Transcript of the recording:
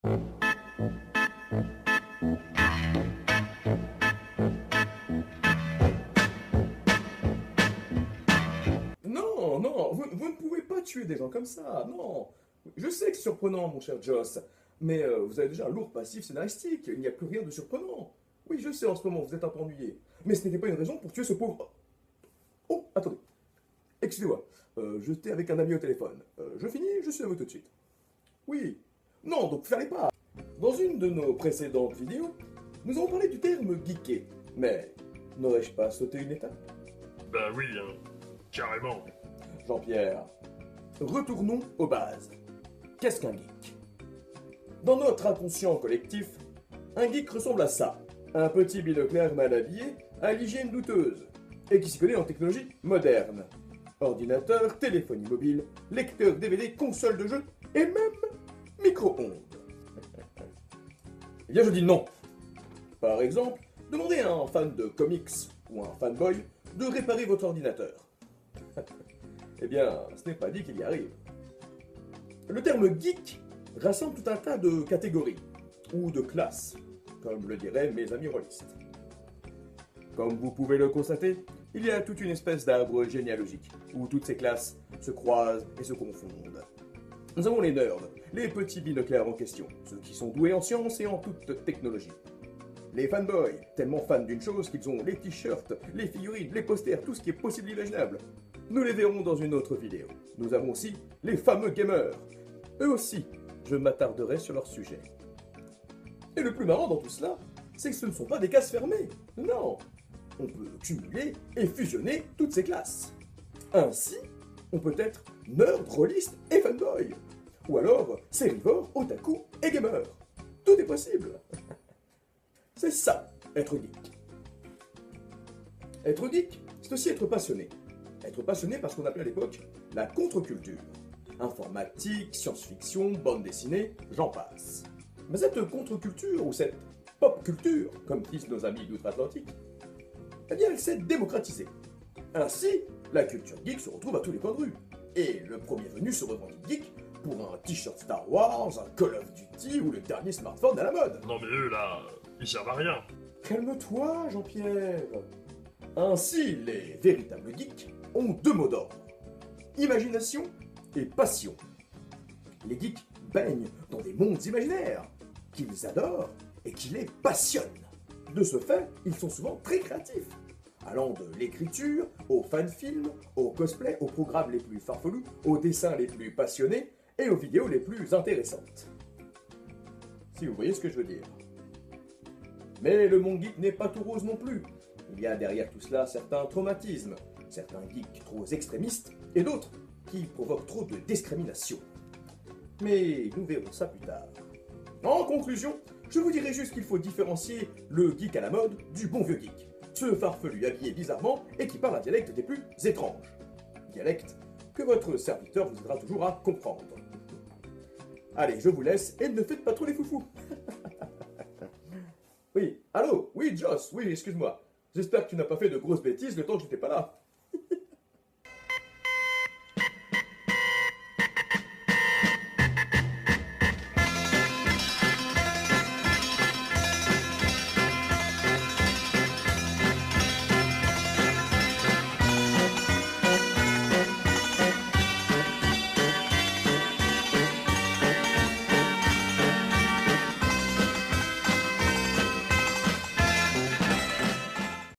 Non, non, vous ne pouvez pas tuer des gens comme ça, non. Je sais que c'est surprenant, mon cher Joss, mais vous avez déjà un lourd passif scénaristique, il n'y a plus rien de surprenant. Oui, je sais, en ce moment, vous êtes un peu ennuyé, mais ce n'était pas une raison pour tuer ce pauvre... Oh, attendez, excusez-moi, j'étais avec un ami au téléphone. Je finis, je suis à vous tout de suite. Oui, non, donc fallait pas. Dans une de nos précédentes vidéos, nous avons parlé du terme geeké, mais n'aurais-je pas sauté une étape? Bah oui, hein, carrément. Jean-Pierre, retournons aux bases. Qu'est-ce qu'un geek? Dans notre inconscient collectif, un geek ressemble à ça. Un petit binoclaire mal habillé, à l'hygiène douteuse, et qui s'y connaît en technologie moderne. Ordinateur, téléphonie mobile, lecteur DVD, console de jeu, et même micro-ondes. Eh bien je dis non. Par exemple, demandez à un fan de comics ou un fanboy de réparer votre ordinateur. Eh bien, ce n'est pas dit qu'il y arrive. Le terme geek rassemble tout un tas de catégories, ou de classes, comme le diraient mes amis rôlistes. Comme vous pouvez le constater, il y a toute une espèce d'arbre généalogique, où toutes ces classes se croisent et se confondent. Nous avons les nerds, les petits binoclaires en question, ceux qui sont doués en sciences et en toute technologie. Les fanboys, tellement fans d'une chose qu'ils ont les t-shirts, les figurines, les posters, tout ce qui est possible et imaginable. Nous les verrons dans une autre vidéo. Nous avons aussi les fameux gamers. Eux aussi, je m'attarderai sur leur sujet. Et le plus marrant dans tout cela, c'est que ce ne sont pas des cases fermées. Non, on peut cumuler et fusionner toutes ces classes. Ainsi, on peut être nerd, rôliste et fanboy. Ou alors, sérivore, otaku et gamer. Tout est possible. C'est ça, être geek. Être geek, c'est aussi être passionné. Être passionné par ce qu'on appelait à l'époque la contre-culture. Informatique, science-fiction, bande dessinée, j'en passe. Mais cette contre-culture, ou cette pop-culture, comme disent nos amis d'outre-Atlantique, eh bien elle s'est démocratisée. Ainsi, la culture geek se retrouve à tous les coins de rue. Et le premier venu se revendique geek pour un t-shirt Star Wars, un Call of Duty ou le dernier smartphone à la mode. Non mais eux là, ils servent à rien. Calme-toi, Jean-Pierre. Ainsi, les véritables geeks ont deux mots d'ordre. Imagination et passion. Les geeks baignent dans des mondes imaginaires qu'ils adorent et qui les passionnent. De ce fait, ils sont souvent très créatifs, allant de l'écriture, aux fan-films, aux cosplays, aux programmes les plus farfelus, aux dessins les plus passionnés et aux vidéos les plus intéressantes. Si vous voyez ce que je veux dire. Mais le monde geek n'est pas tout rose non plus. Il y a derrière tout cela certains traumatismes, certains geeks trop extrémistes et d'autres qui provoquent trop de discrimination. Mais nous verrons ça plus tard. En conclusion, je vous dirai juste qu'il faut différencier le geek à la mode du bon vieux geek. Ce farfelu habillé bizarrement et qui parle un dialecte des plus étranges. Dialecte que votre serviteur vous aidera toujours à comprendre. Allez, je vous laisse et ne faites pas trop les foufous. Oui, allô? Oui, Joss, oui, excuse-moi. J'espère que tu n'as pas fait de grosses bêtises le temps que j'étais pas là.